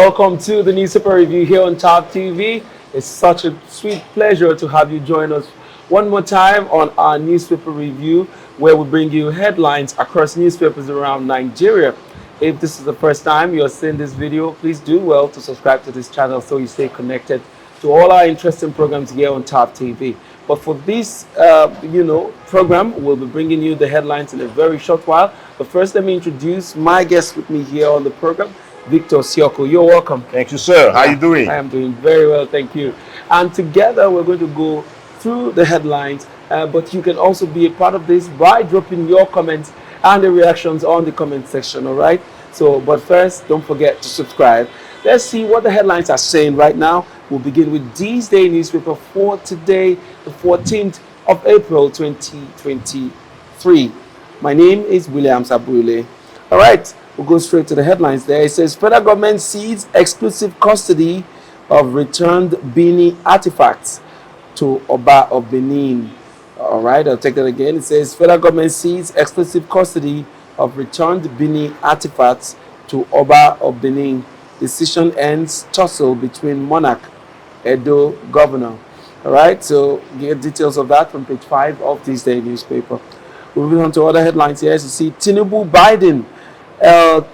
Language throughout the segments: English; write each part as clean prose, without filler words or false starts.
Welcome to the newspaper review here on Top TV. It's such a sweet pleasure to have you join us one more time on our newspaper review, where we bring you headlines across newspapers around Nigeria. If this is the first time you're seeing this video, please do well to subscribe to this channel so you stay connected to all our interesting programs here on Top TV. But for this, program, we'll be bringing you the headlines in a very short while. But first, let me introduce my guest with me here on the program, Victor Sioko. You're welcome. Thank you, sir. How you doing? I am doing very well, thank you. And together, we're going to go through the headlines. But you can also be a part of this by dropping your comments and the reactions on the comment section, all right? So, but first, don't forget to subscribe. Let's see what the headlines are saying right now. We'll begin with This Day newspaper for today, the 14th of April, 2023. My name is William Sabule. All right, we'll go straight to the headlines there. It says, federal government cedes exclusive custody of returned Benin artifacts to Oba of Benin. All right, I'll take that again. It says, federal government cedes exclusive custody of returned Benin artifacts to Oba of Benin. Decision ends tussle between monarch, Edo governor. All right, so get details of that from page 5 of This Day newspaper. Moving on to other headlines here, as you see, Tinubu, Biden, El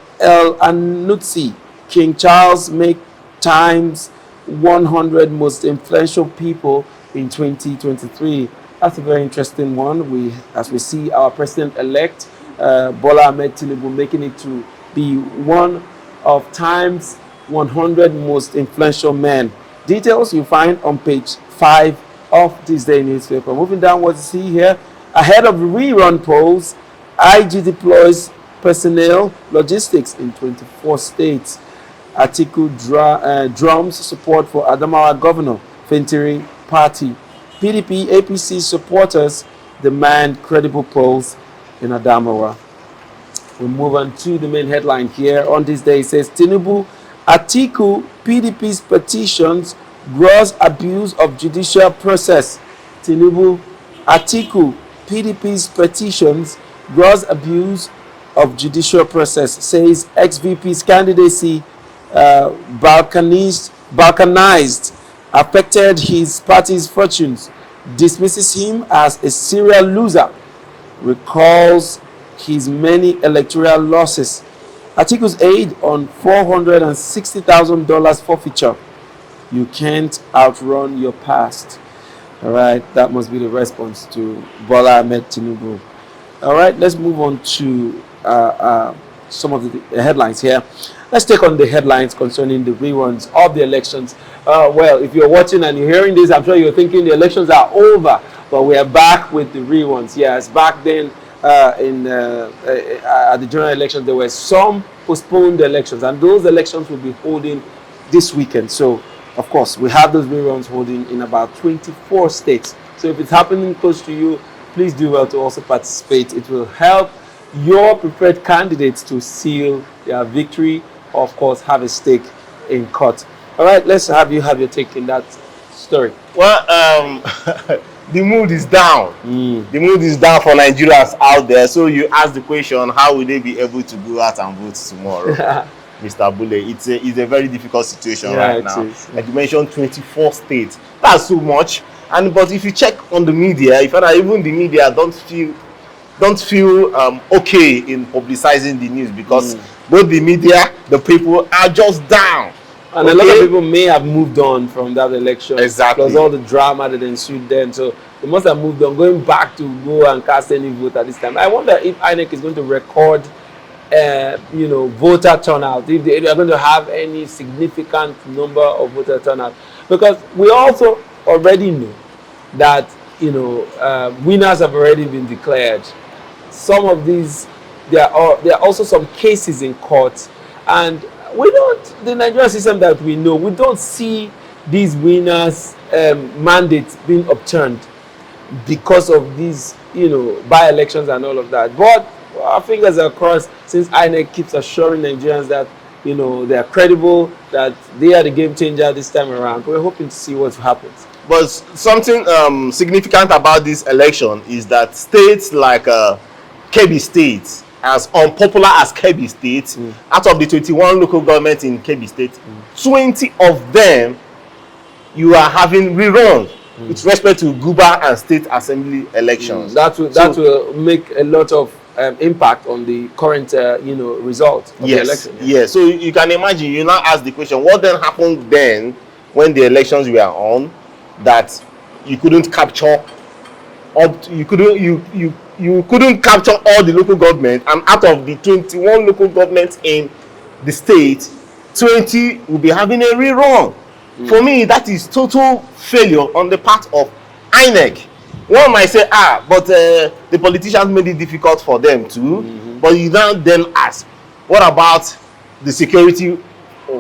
Anutsi, King Charles make Times 100 most influential people in 2023. That's a very interesting one. As we see our president-elect, Bola Ahmed Tinubu, making it to be one of Times 100 most influential men. Details you find on page 5 of This Day newspaper. Moving down, what you see here, ahead of rerun polls, IG deploys personnel logistics in 24 states. Atiku drums support for Adamawa Governor Fintiri Party. PDP APC supporters demand credible polls in Adamawa. We move on to the main headline here on This Day. It says, Tinubu, Atiku, PDP's petitions, gross abuse of judicial process. Tinubu, Atiku, PDP's petitions, gross abuse of judicial process, says ex-VP's candidacy balkanized, affected his party's fortunes, dismisses him as a serial loser, recalls his many electoral losses. Atiku's aid on $460,000 forfeiture. You can't outrun your past. All right, that must be the response to Bola Ahmed Tinubu. All right, let's move on to some of the headlines here. Let's take on the headlines concerning the reruns of the elections. Well, if you're watching and you're hearing this, I'm sure you're thinking the elections are over, but we are back with the reruns. Yes, back then at the general elections, there were some postponed elections, and those elections will be holding this weekend. So, of course, we have those reruns holding in about 24 states. So if it's happening close to you, please do well to also participate. It will help your preferred candidates to seal their victory, or of course have a stake in court. All right, let's have you have your take in that story. Well, the mood is down. The mood is down for Nigerians out there. So you ask the question, how will they be able to go out and vote tomorrow? Mr. Bule, it's a very difficult situation right now. Like you mentioned, 24 states. That's so much. But if you check on the media, you find that even the media don't feel okay in publicizing the news, because both the media, the people are just down. And a lot of people may have moved on from that election. Exactly. Plus all the drama that ensued then. So they must have moved on, going back to go and cast any vote at this time. I wonder if INEC is going to record voter turnout, if they are going to have any significant number of voter turnout, because we also already know that winners have already been declared. Some of these, there are also some cases in court, and the Nigerian system that we know, we don't see these winners' mandates being overturned because of these by-elections and all of that. But our fingers are crossed, since INEC keeps assuring Nigerians that they are credible, that they are the game changer this time around. We're hoping to see what happens. But something significant about this election is that states like Kebbi State as unpopular as Kebbi State, out of the 21 local governments in Kebbi State, 20 of them you are having reruns with respect to Guba and state assembly elections. That will make a lot of impact on the current result of the election. Yes. So you can imagine, you now ask the question, what then happened then when the elections were on, that you couldn't capture you couldn't capture all the local government, and out of the 21 local governments in the state, 20 will be having a rerun. For me, that is total failure on the part of INEC. One might say, but the politicians made it difficult for them too. But you now then ask, what about the security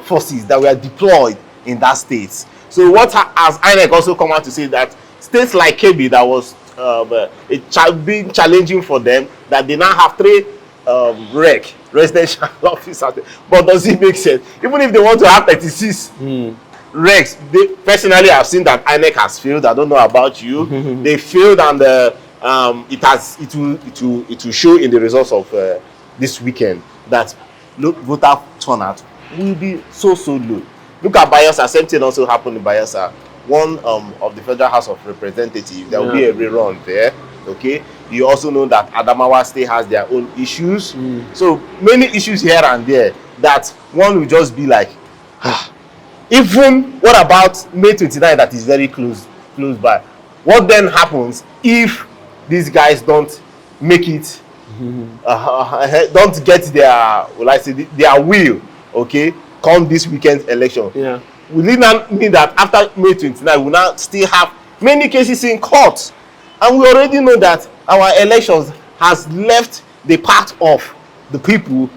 forces that were deployed in that state? So what has INEC also come out to say that states like Kebbi, that was being challenging for them, that they now have 3 residential officers. But does it make sense? Even if they want to have 36 recs, they personally have seen that INEC has failed. I don't know about you. They failed, and it will show in the results of this weekend that voter turnout will be so low. Look at Bayelsa. Same thing also happened in Bayelsa. One of the Federal House of Representatives, there will be a rerun there. Okay, you also know that Adamawa State has their own issues. So many issues here and there that one will just be like, even what about May 29 that is very close by? What then happens if these guys don't make it, don't get their will, okay, come this weekend's election? Will it not mean that after May 29 we will now still have many cases in court? And we already know that our elections has left the part of the people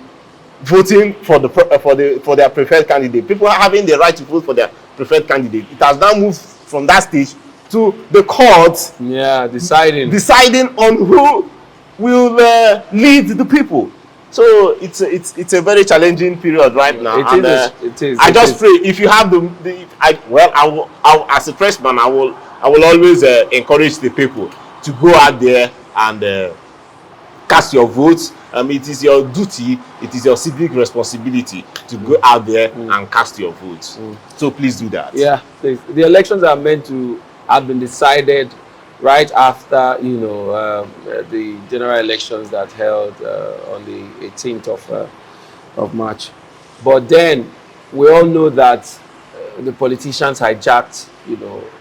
voting for their preferred candidate. People are having the right to vote for their preferred candidate. It has now moved from that stage to the courts. Deciding on who will lead the people. So it's a very challenging period right now. It is. I just pray, if you have as a freshman, I will always encourage the people to go out there and cast your votes. It is your duty, it is your civic responsibility to go out there and cast your votes. So please do that. Yeah, please. The elections are meant to have been decided right after the general elections that held on the 18th of March. But then we all know that the politicians hijacked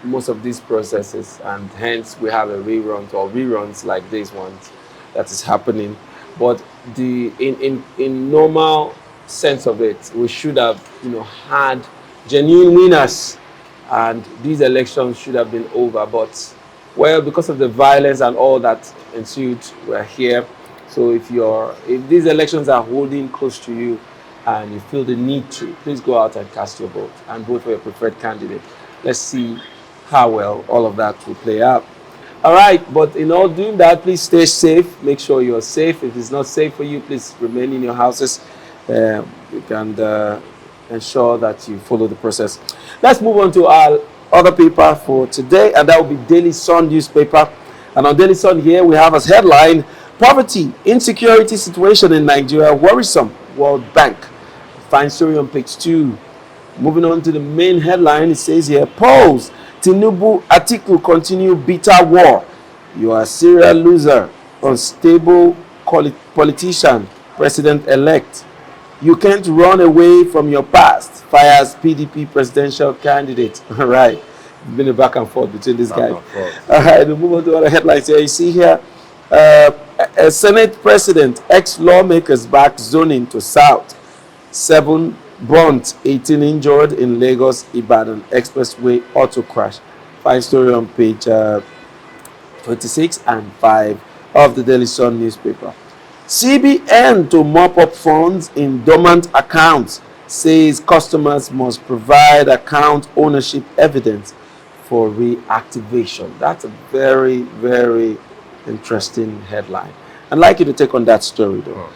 most of these processes, and hence we have a rerun or reruns like this one that is happening. But in normal sense of it, we should have had genuine winners, and these elections should have been over. But because of the violence and all that ensued, we're here. So if these elections are holding close to you and you feel the need to, please go out and cast your vote and vote for your preferred candidate. Let's see how well all of that will play out. All right, but in all doing that, please stay safe. Make sure you're safe. If it's not safe for you, please remain in your houses. You can ensure that you follow the process. Let's move on to our other paper for today, and that will be Daily Sun newspaper. And on Daily Sun here, we have as headline, Poverty, Insecurity Situation in Nigeria Worrisome, World Bank. Fine story on page 2. Moving on to the main headline, it says here, polls, Tinubu Atiku continue bitter war. You are a serial loser. Unstable politician, president-elect. You can't run away from your past. Fires PDP presidential candidate. All right. It's been a back and forth between these guys. All right, we'll move on to other headlines here. You see here, a Senate president, ex-lawmakers back zoning to South. 7 burnt, 18 injured in Lagos Ibadan expressway auto crash. Fine story on page 26 and 5 of the Daily Sun newspaper. CBN to mop up funds in dormant accounts, says customers must provide account ownership evidence for reactivation. That's a very, very interesting headline. I'd like you to take on that story though.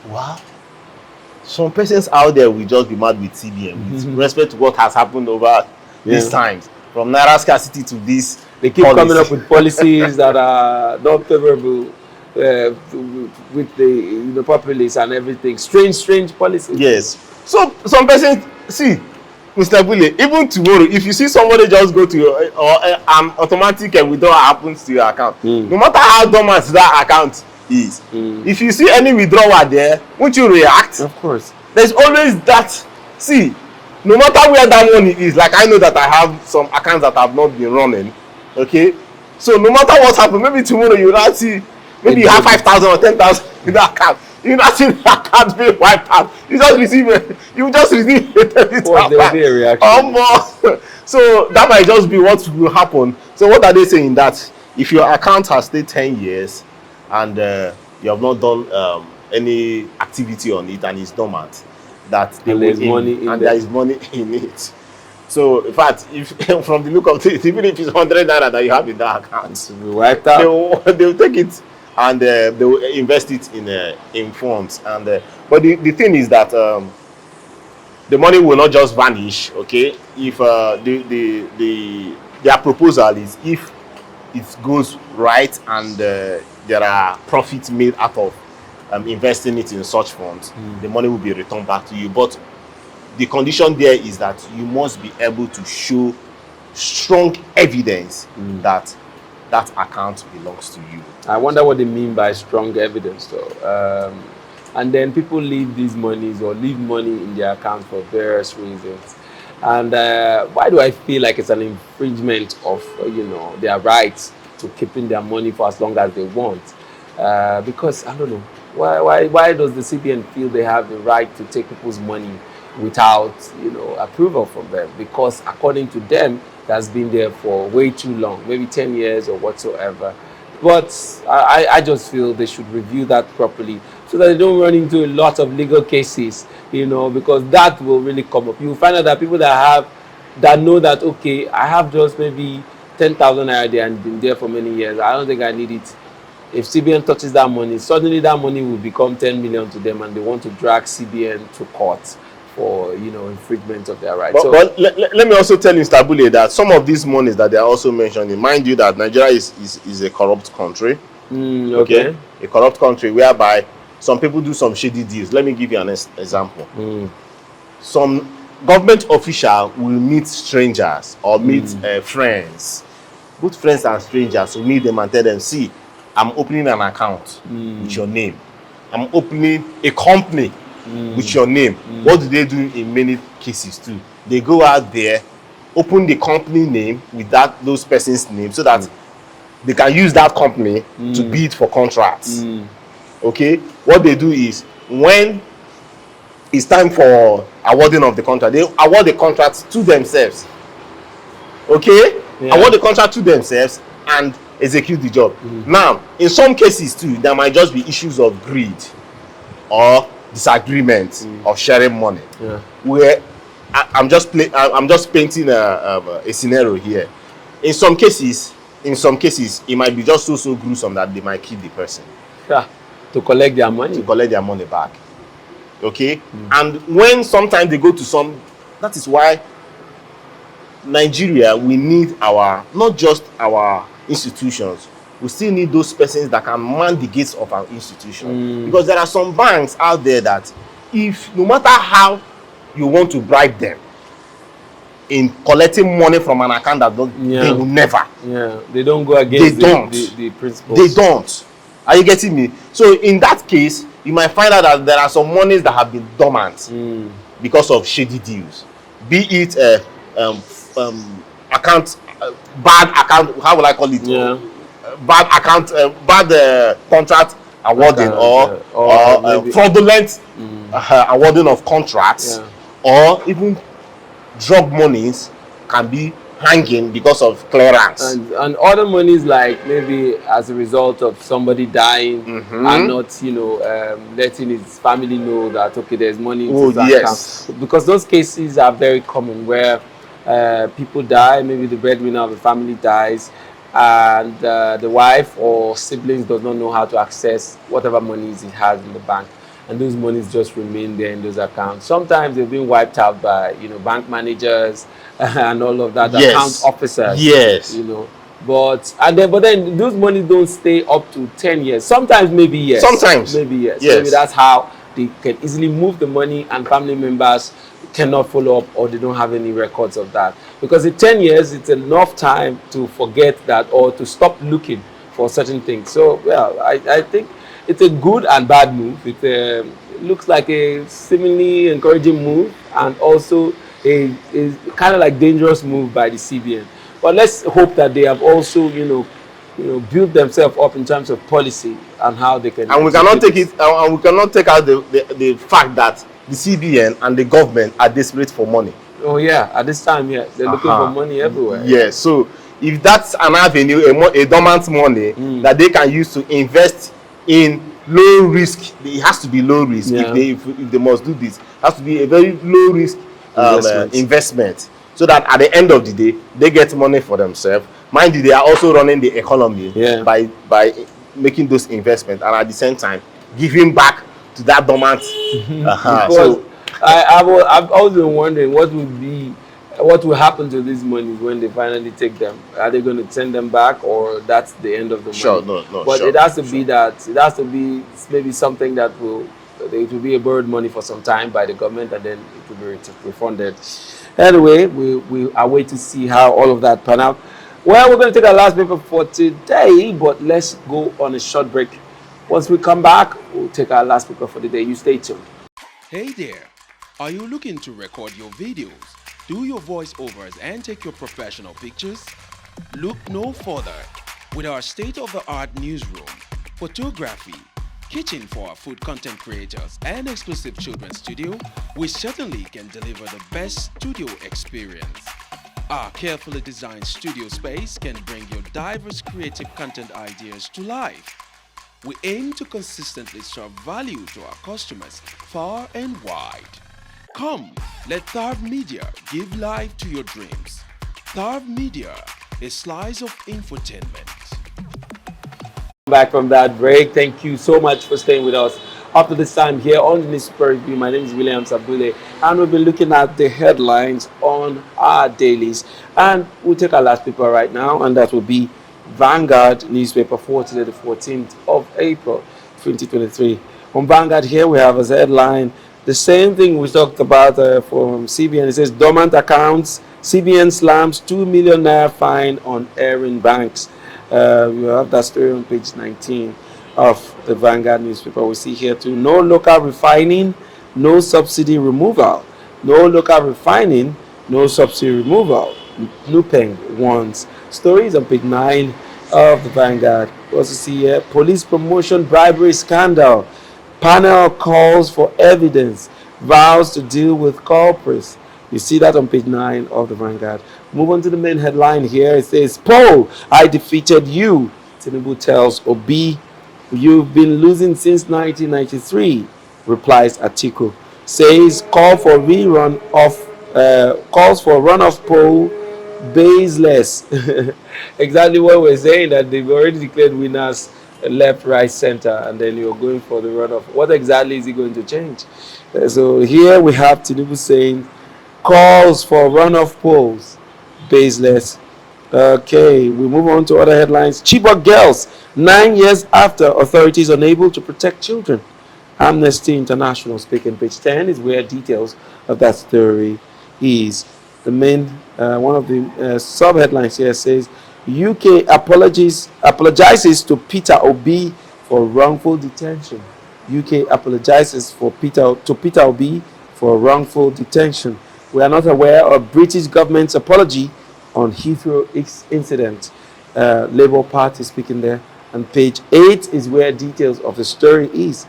Wow. Some persons out there will just be mad with CBN with respect to what has happened over these times. From Naira scarcity to this. They keep coming up with policies that are not favorable with the populace and everything. Strange policies. Yes. So some person see, Mr. Bule, even tomorrow, if you see somebody just go to your or an automatic withdrawal happens to your account, no matter how dormant that account is, if you see any withdrawal there, won't you react? Of course. There's always that. See, no matter where that money is, like I know that I have some accounts that have not been running. Okay, so no matter what happens, maybe tomorrow you not see, maybe you have 5,000 or 10,000 in that account. You not see the account being wiped out. You just receive a debit. Well, there will be a reaction. So that might just be what will happen. So what are they saying? That if your account has stayed 10 years and you have not done any activity on it and it's dormant, that there is money in it. So in fact, if from the look of it, even if it's 100 naira that you have in that account, to be wiped out, they will take it and they will invest it in funds. And but the thing is that the money will not just vanish. Okay, if their proposal is if it goes right and there are profits made out of investing it in such funds, the money will be returned back to you. But the condition there is that you must be able to show strong evidence that that account belongs to you. I wonder what they mean by strong evidence, though. And then people leave these monies or leave money in their accounts for various reasons. And why do I feel like it's an infringement of their rights to keeping their money for as long as they want? Because I don't know. Why does the CBN feel they have the right to take people's money without approval from them? Because according to them, that's been there for way too long, maybe 10 years or whatsoever. But I just feel they should review that properly so that they don't run into a lot of legal cases, because that will really come up. You'll find out that people that know that, okay, I have just maybe 10,000 naira there and been there for many years, I don't think I need it. If CBN touches that money, suddenly that money will become 10 million to them and they want to drag CBN to court for infringement of their rights. But let me also tell you, Mr. Bule, that some of these monies that they are also mentioning, mind you that Nigeria is a corrupt country. Okay. A corrupt country whereby some people do some shady deals. Let me give you an example. Some government official will meet strangers or meet friends, good friends and strangers, will meet them and tell them, see, I'm opening an account with your name. I'm opening a company with your name. What do they do in many cases too? They go out there, open the company name with those persons' name so that they can use that company to bid for contracts. Okay? What they do is when it's time for awarding of the contract, they award the contract to themselves. Okay? Yeah. Award the contract to themselves and execute the job. Now, in some cases too, there might just be issues of greed or disagreement of sharing money. Where I'm just painting a scenario here. In some cases, it might be just so gruesome that they might kill the person. To collect their money. Back. Okay? And when sometimes they go to that is why Nigeria, we need not just our institutions, we still need those persons that can man the gates of our institution. Because there are some banks out there that no matter how you want to bribe them in collecting money from an account that they will never. They don't go against the principles. They don't. Are you getting me? So in that case, you might find out that there are some monies that have been dormant because of shady deals. Be it bad account, how will I call it? Bad account, bad contract awarding or fraudulent awarding of contracts, or even drug monies can be hanging because of clearance. And other monies, like maybe as a result of somebody dying and not, letting his family know that, okay, there's money in his account. Because those cases are very common where people die, maybe the breadwinner of the family dies, and the wife or siblings does not know how to access whatever monies he has in the bank. And those monies just remain there in those accounts. Sometimes they've been wiped out by, bank managers and all of that, account officers. But then those money don't stay up to 10 years. Sometimes maybe yes. Sometimes. Maybe yes. Yes. Maybe that's how they can easily move the money and family members cannot follow up, or they don't have any records of that. Because in 10 years, it's enough time to forget that or to stop looking for certain things. So, well, I think it's a good and bad move. It looks like a seemingly encouraging move, and also a kind of like dangerous move by the CBN. But let's hope that they have also, built themselves up in terms of policy and how they can. And we cannot take it, and we cannot take out the fact that the CBN and the government are desperate for money. Oh yeah, at this time, yeah, they're looking for money everywhere. Yeah, so if that's an avenue, a dormant money that they can use to invest in low risk, it has to be low risk. Yeah. If they must do this, it has to be a very low risk investment, so that at the end of the day they get money for themselves. Mind you, they are also running the economy by making those investments, and at the same time giving back to that dormant. So I've always been wondering what will happen to these monies when they finally take them. Are they going to send them back, or that's the end of the money? Sure, no. But it has to be that it has to be maybe something that it will be a borrowed money for some time by the government, and then it will be refunded. Anyway, we are waiting to see how all of that pan out. Well, we're going to take our last paper for today, but let's go on a short break. Once we come back, we'll take our last paper for the day. You stay tuned. Hey there, are you looking to record your videos, do your voiceovers, and take your professional pictures? Look no further. With our state-of-the-art newsroom, photography, kitchen for our food content creators, and exclusive children's studio, we certainly can deliver the best studio experience. Our carefully designed studio space can bring your diverse creative content ideas to life. We aim to consistently serve value to our customers far and wide. Come, let Tharv Media give life to your dreams. Tharv Media, a slice of infotainment. Back from that break. Thank you so much for staying with us up to this time here on the Newspaper Review. My name is William Sabule, and we've been looking at the headlines on our dailies. And we'll take our last paper right now, and that will be Vanguard newspaper for today, the 14th of April, 2023. On Vanguard here, we have as a headline the same thing we talked about from CBN. It says, dormant accounts, CBN slams 2 million naira fine on erring banks. We have that story on page 19 of the Vanguard newspaper. We see here too, no local refining, no subsidy removal. No local refining, no subsidy removal. Nupeng warns. Stories on page 9 of the Vanguard. We also see here, police promotion bribery scandal. Panel calls for evidence, vows to deal with culprits. You see that on page 9 of the Vanguard. Move on to the main headline here. It says, Paul, I defeated you. Tinubu tells Obi, you've been losing since 1993, replies Atiku. Says, calls for runoff poll, baseless. Exactly what we're saying, that they've already declared winners left, right, center, and then you're going for the runoff. What exactly is it going to change? So here we have Tinubu saying, calls for runoff polls, baseless. Okay, we move on to other headlines. Chibok girls, 9 years after authorities unable to protect children. Amnesty International speaking. Page 10 is where details of that story is. The main, one of the sub-headlines here says, UK apologizes to Peter Obi for wrongful detention. UK apologizes to Peter Obi for wrongful detention. We are not aware of British government's apology on Heathrow incident. Labour Party speaking there. And page 8 is where details of the story is.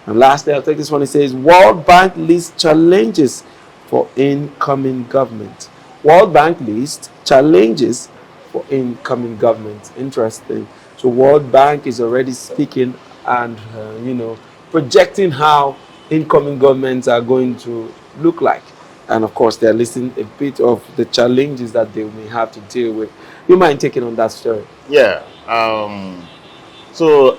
And lastly, I'll take this one. It says, World Bank lists challenges for incoming government. World Bank lists challenges for incoming government. Interesting. So World Bank is already speaking and, projecting how incoming governments are going to look like. And of course, they're listing a bit of the challenges that they may have to deal with. You mind taking on that story? Yeah. So,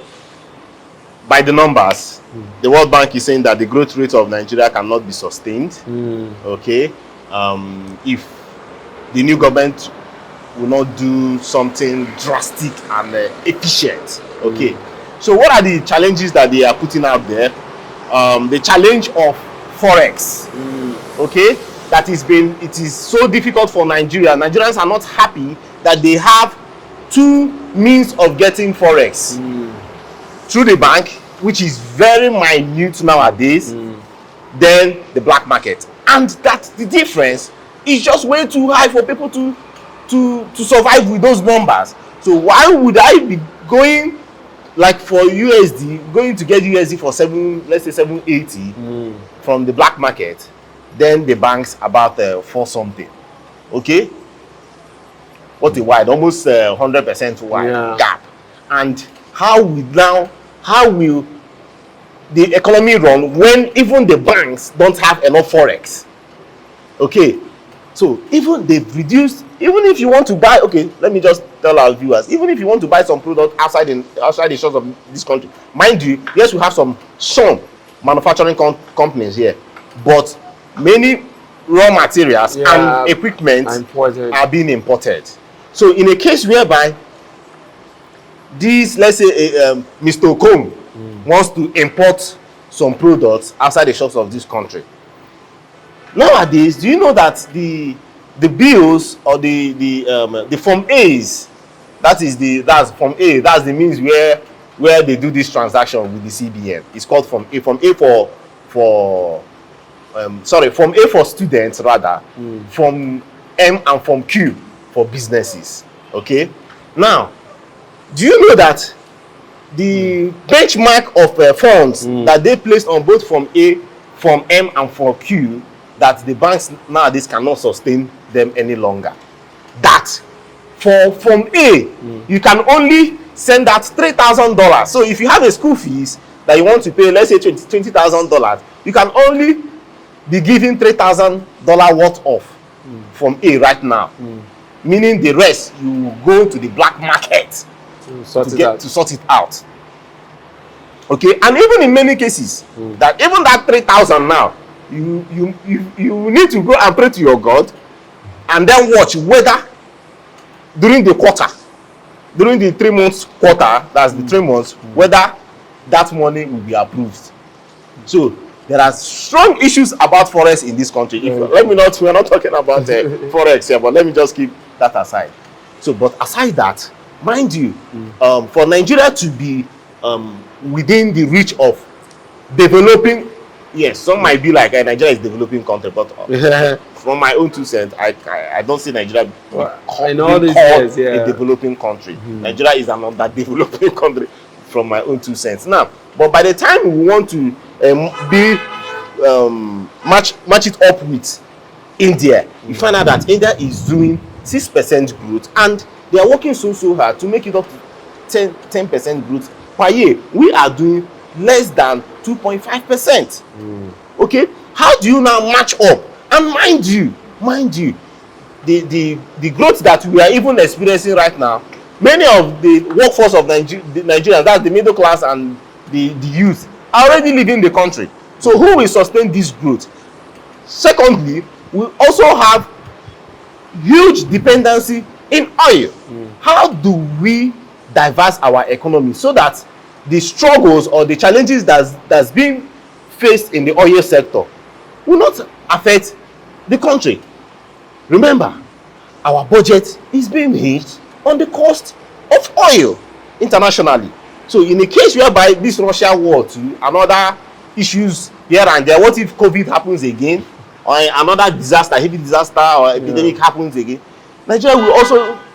by the numbers, the World Bank is saying that the growth rate of Nigeria cannot be sustained. Okay. If the new government will not do something drastic and efficient. Okay, so what are the challenges that they are putting out there? The challenge of forex. Okay, that it is so difficult for Nigeria. Nigerians are not happy that they have two means of getting forex through the bank, which is very minute nowadays, then the black market, and that the difference is just way too high for people to survive with those numbers. So why would I be going, like for USD, going to get USD for let's say 780 from the black market, then the bank's about 4 something? Okay, what a wide, almost 100% wide gap. And how will the economy run when even the banks don't have enough forex? Okay, so even they've reduced, even if you want to buy, okay, let me just tell our viewers, even if you want to buy some product outside the shores of this country, mind you, yes, we have some manufacturing companies here, but many raw materials and equipment are being imported. So in a case whereby this, let's say Mr. Okom wants to import some products outside the shores of this country, nowadays, do you know that the bills or the Form A's, that's Form A, that's the means where they do this transaction with the CBN. It's called Form A. Form A Form A for students rather. Form M and Form Q for businesses. Okay. Now, do you know that the benchmark of funds that they placed on both Form A, Form M, and Form Q, that the banks nowadays cannot sustain them any longer? That for Form A, you can only send out $3,000. So if you have a school fees that you want to pay, let's say $20,000, you can only be giving $3,000 worth of Form A right now. Meaning the rest you will go to the black market to sort it out. Okay, and even in many cases, that even that 3,000 now, you need to go and pray to your God, and then watch whether during the 3 months quarter, that's the 3 months, whether that money will be approved. So there are strong issues about forex in this country. We're not talking about forex here, but let me just keep that aside. So, but aside that, mind you, for Nigeria to be within the reach of developing, yes, some might be like Nigeria is a developing country, but from my own 2 cents, I don't see Nigeria being called a developing country. Nigeria is an underdeveloping country from my own 2 cents. Now, but by the time we want to match it up with India, you find out that India is doing 6% growth, and they are working so hard to make it up to 10% growth per year. We are doing less than 2.5%. Okay, how do you now match up? And mind you, the growth that we are even experiencing right now, many of the workforce of Nigeria, that's the middle class and the youth, are already leaving the country. So who will sustain this growth? Secondly, we also have huge dependency in oil. How do we diverse our economy so that the struggles or the challenges that's being faced in the oil sector will not affect the country? Remember, our budget is being hinged on the cost of oil internationally. So in a case whereby this Russia war too, and other issues here and there, what if COVID happens again, or another disaster, heavy disaster or epidemic happens again, Nigeria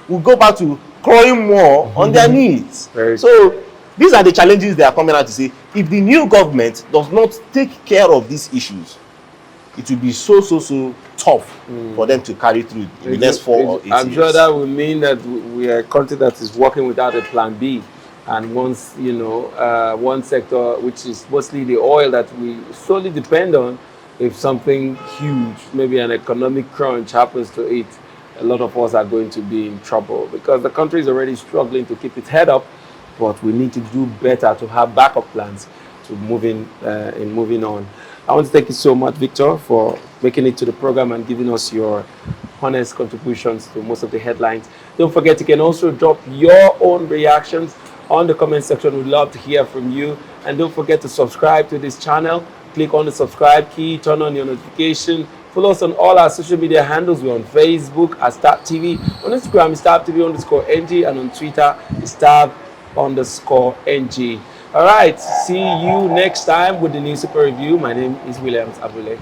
will go back to crawling more on their needs. So these are the challenges they are coming out to say. If the new government does not take care of these issues, it will be so tough for them to carry through in the next 4 or 8 years. I'm sure that will mean that we are a country that is working without a plan B. And once, one sector, which is mostly the oil that we solely depend on, if something huge, maybe an economic crunch happens to it, a lot of us are going to be in trouble, because the country is already struggling to keep its head up, but we need to do better to have backup plans to moving on. I want to thank you so much, Victor, for making it to the program and giving us your honest contributions to most of the headlines. Don't forget, you can also drop your own reactions on the comment section. We'd love to hear from you. And don't forget to subscribe to this channel. Click on the subscribe key, turn on your notification. Follow us on all our social media handles. We're on Facebook at Stab TV, on Instagram is StabTV_NG, and on Twitter is Stab_NG. All right, see you next time with the new super review. My name is Williams Abule.